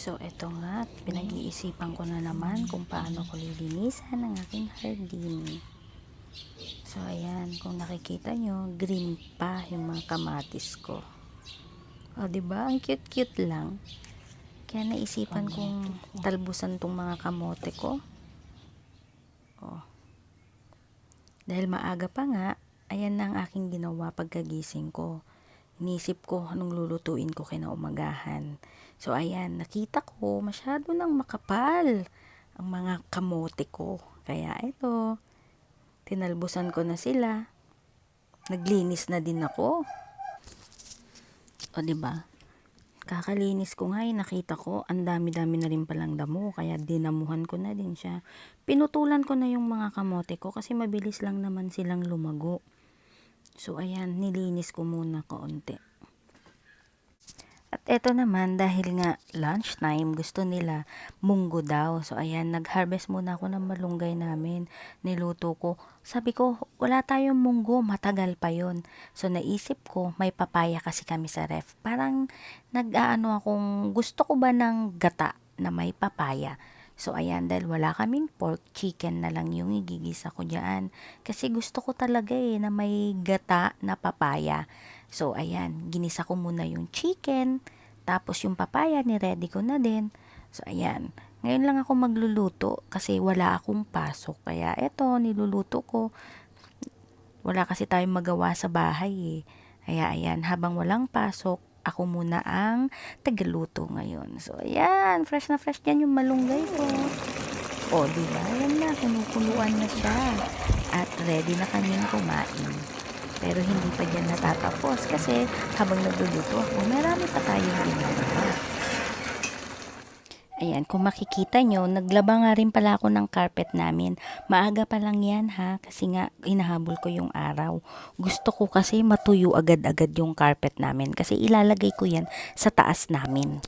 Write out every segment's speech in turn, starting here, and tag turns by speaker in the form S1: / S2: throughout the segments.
S1: So, eto nga, pinag-iisipan ko na naman kung paano ko lilinisan ang aking hardin. So, ayan, kung nakikita nyo, green pa yung mga kamatis ko. O, diba? Ang cute-cute lang. Kaya naisipan kong talbusan tong mga kamote ko. O, dahil maaga pa nga, ayan na ang aking ginawa pagkagising ko. Inisip ko anong lulutuin ko kinaumagahan. So, ayan, nakita ko masyado nang makapal ang mga kamote ko. Kaya ito, tinalbusan ko na sila. Naglinis na din ako. O, diba? Kakalinis ko nga, nakita ko, ang dami-dami na rin palang damo. Kaya dinamuhan ko na din siya. Pinutulan ko na yung mga kamote ko kasi mabilis lang naman silang lumago. So, ayan, nilinis ko muna kaunti. At eto naman, dahil nga lunchtime, gusto nila munggo daw. So, ayan, nag-harvest muna ako ng malunggay namin. Niluto ko. Sabi ko, wala tayong munggo, matagal pa yon. So, naisip ko, may papaya kasi kami sa ref. Parang nag-aano akong, gusto ko ba ng gata na may papaya? So, ayan, dahil wala kaming pork, chicken na lang yung igigisa ko dyan. Kasi gusto ko talaga na may gata na papaya. So, ayan, ginisa ko muna yung chicken. Tapos, yung papaya, ni-ready ko na din. So, ayan. Ngayon lang ako magluluto kasi wala akong pasok. Kaya, eto, niluluto ko. Wala kasi tayong magawa sa bahay Kaya, ayan, habang walang pasok, ako muna ang tagaluto ngayon. So, ayan, fresh na fresh yan yung malunggay ko. O, diba? Ayan na, kunukuluan na siya. At ready na kaming kumain. Pero hindi pa dyan natatapos kasi habang nagluluto ako, marami pa tayong ginagawa. Ayan, kung makikita nyo, naglaba nga rin pala ako ng carpet namin. Maaga pa lang yan ha, kasi nga inahabol ko yung araw. Gusto ko kasi matuyo agad-agad yung carpet namin kasi ilalagay ko yan sa taas namin.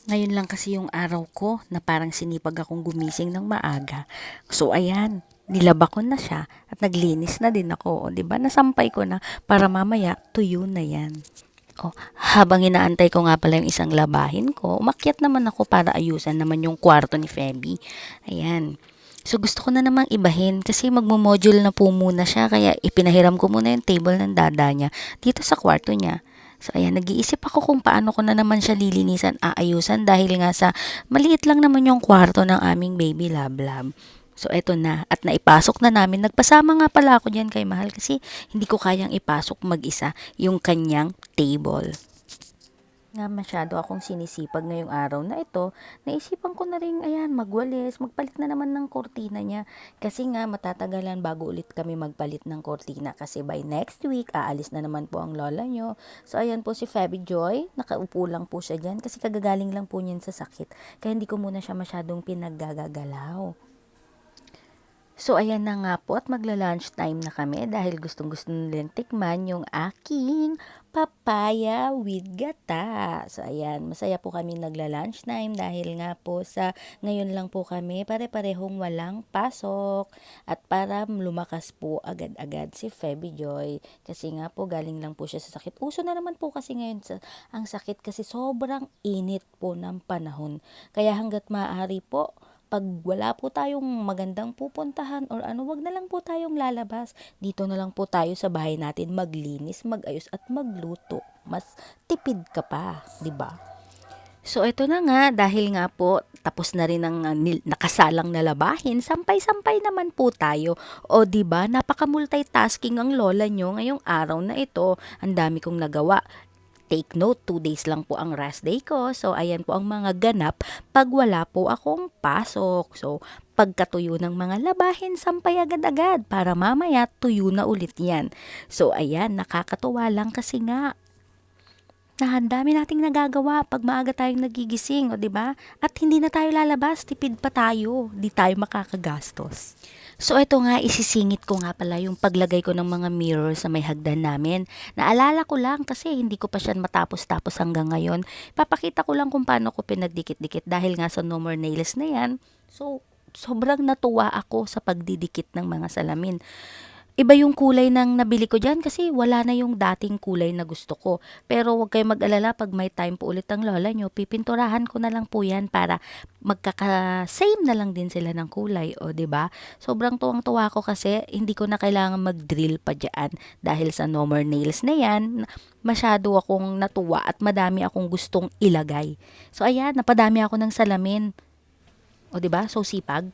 S1: Ngayon lang kasi yung araw ko na parang sinipag akong gumising ng maaga. So ayan, nilaba ko na siya at naglinis na din ako. O, diba? Nasampay ko na para mamaya tuyo na yan. Oh, habang inaantay ko nga pala yung isang labahin ko, umakyat naman ako para ayusan naman yung kwarto ni Feby. Ayan. So, gusto ko na namang ibahin kasi magmo-module na po muna siya. Kaya ipinahiram ko muna yung table ng dada niya dito sa kwarto niya. So, ayan, nag-iisip ako kung paano ko na naman siya lilinisan, aayusan dahil nga sa maliit lang naman yung kwarto ng aming baby lab-lab. So, eto na. At naipasok na namin. Nagpasama nga pala ako dyan kay Mahal kasi hindi ko kayang ipasok mag-isa yung kanyang table. Nga masyado akong sinisipag ngayong araw na ito, naisipan ko na rin, ayan, magwalis, magpalit na naman ng kortina niya. Kasi nga, matatagalan bago ulit kami magpalit ng kortina. Kasi by next week, aalis na naman po ang lola nyo. So, ayan po si Feby Joy, nakaupo lang po siya dyan kasi kagagaling lang po niyan sa sakit. Kaya hindi ko muna siya masyadong pinaggagalaw. So, ayan na nga po at magla-lunch time na kami dahil gustong-gusto nilang tikman yung aking papaya with gata. So, ayan, masaya po kami nagla-lunch time dahil nga po sa ngayon lang po kami pare-parehong walang pasok at para lumakas po agad-agad si Feby Joy kasi nga po galing lang po siya sa sakit. Uso na naman po kasi ngayon ang sakit kasi sobrang init po ng panahon. Kaya hanggat maaari po, pag wala po tayong magandang pupuntahan or ano, wag na lang po tayong lalabas. Dito na lang po tayo sa bahay natin maglinis, magayos at magluto. Mas tipid ka pa, 'di ba? So ito na nga dahil nga po tapos na rin ang nakasalang na labahin, sampay-sampay naman po tayo. O 'di ba? Napaka-multitasking ang lola nyo ngayong araw na ito. Ang dami kong nagawa. Take note, 2 days lang po ang rest day ko. So, ayan po ang mga ganap pag wala po akong pasok. So, pagkatuyo ng mga labahin, sampay agad-agad para mamaya tuyo na ulit yan. So, ayan, nakakatuwa lang kasi nga ang dami nating nagagawa pag maaga tayong nagigising, o 'di ba? At hindi na tayo lalabas, tipid pa tayo, di tayo makakagastos. So ito nga, isisingit ko nga pala yung paglagay ko ng mga mirror sa may hagdan namin. Naalala ko lang kasi hindi ko pa siya matapos-tapos hanggang ngayon. Papakita ko lang kung paano ko pinagdikit-dikit dahil nga sa No More Nails na yan. So, sobrang natuwa ako sa pagdidikit ng mga salamin. Iba yung kulay ng nabili ko diyan kasi wala na yung dating kulay na gusto ko. Pero huwag kayong mag-alala 'pag may time po ulit ang lola niyo, pipinturahan ko na lang po 'yan para magkaka-same na lang din sila ng kulay, o 'di ba? Sobrang tuwang-tuwa ako kasi hindi ko na kailangan mag-drill pa diyan dahil sa No More Nails na 'yan. Masyado akong natuwa at madami akong gustong ilagay. So ayan, napadami ako ng salamin. O 'di ba? So sipag.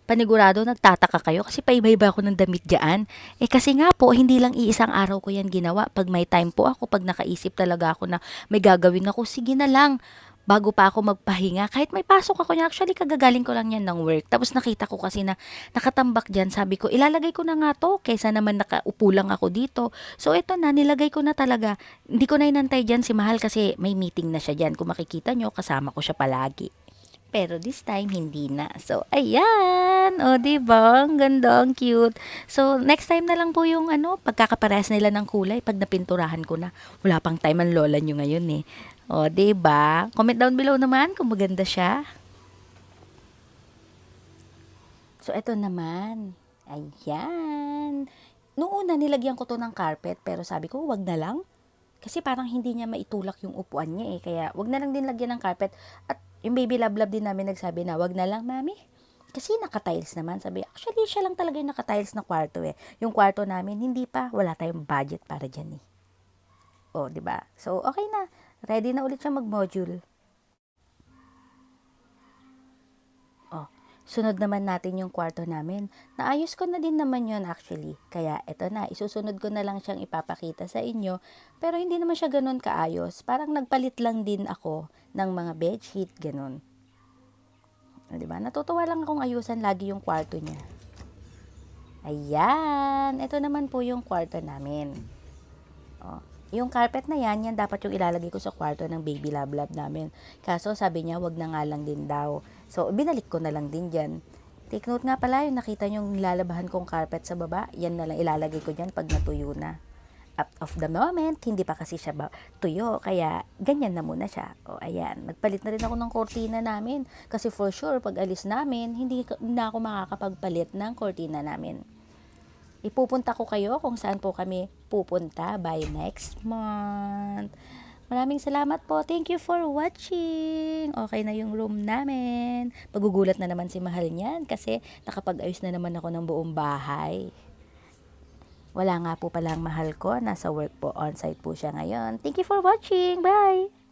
S1: Panigurado nagtataka kayo kasi paiba-iba ako ng damit diyan. Eh kasi nga po, hindi lang iisang araw ko yan ginawa. Pag may time po ako, pag nakaisip talaga ako na may gagawin ako, sige na lang. Bago pa ako magpahinga, kahit may pasok ako niya, actually kagagaling ko lang yan ng work. Tapos nakita ko kasi na nakatambak dyan, sabi ko, ilalagay ko na nga to, kaysa naman nakaupo lang ako dito. So ito na, nilagay ko na talaga. Hindi ko na inantay dyan si Mahal kasi may meeting na siya dyan. Kung makikita nyo, kasama ko siya palagi. Pero this time, hindi na. So, ayan. O, diba? Ang ganda, ang cute. So, next time na lang po yung pagkakaparehas nila ng kulay pag napinturahan ko na. Wala pang time ang lola nyo ngayon eh. O, diba? Comment down below naman kung maganda siya. So, eto naman. Ayan. Noong una, nilagyan ko to ng carpet, pero sabi ko, wag na lang. Kasi parang hindi niya maitulak yung upuan niya eh. Kaya wag na lang din lagyan ng carpet. At yung baby love din namin nagsabi na wag na lang, mami. Kasi naka-tiles naman. Sabi, actually, siya lang talaga yung naka-tiles na kwarto eh. Yung kwarto namin, hindi pa. Wala tayong budget para dyan eh. O, di ba? So, okay na. Ready na ulit siya mag-module. Oh, sunod naman natin yung kwarto namin. Naayos ko na din naman yun actually. Kaya eto na, isusunod ko na lang siyang ipapakita sa inyo. Pero hindi naman siya ganun kaayos. Parang nagpalit lang din ako ng mga bedsheet, ganun. O, diba? Natutuwa lang akong ayusan lagi yung kwarto niya. Ayan, ito naman po yung kwarto namin. Oh. Yung carpet na yan dapat yung ilalagay ko sa kwarto ng baby love namin. Kaso sabi niya, wag na nga lang din daw. So, binalik ko na lang din dyan. Take note nga pala, yung nakita yung nilalabahan kong carpet sa baba, yan na lang ilalagay ko dyan pag natuyo na. Up of the moment, hindi pa kasi siya tuyo, kaya ganyan na muna siya. O ayan, nagpalit na rin ako ng kortina namin. Kasi for sure, pag alis namin, hindi na ako makakapagpalit ng kortina namin. Ipupunta ko kayo kung saan po kami pupunta by next month. Maraming salamat po. Thank you for watching. Okay na yung room namin. Pagugulat na naman si Mahal niyan kasi nakapag-ayos na naman ako ng buong bahay. Wala nga po pala ang Mahal ko. Nasa work po. On-site po siya ngayon. Thank you for watching. Bye!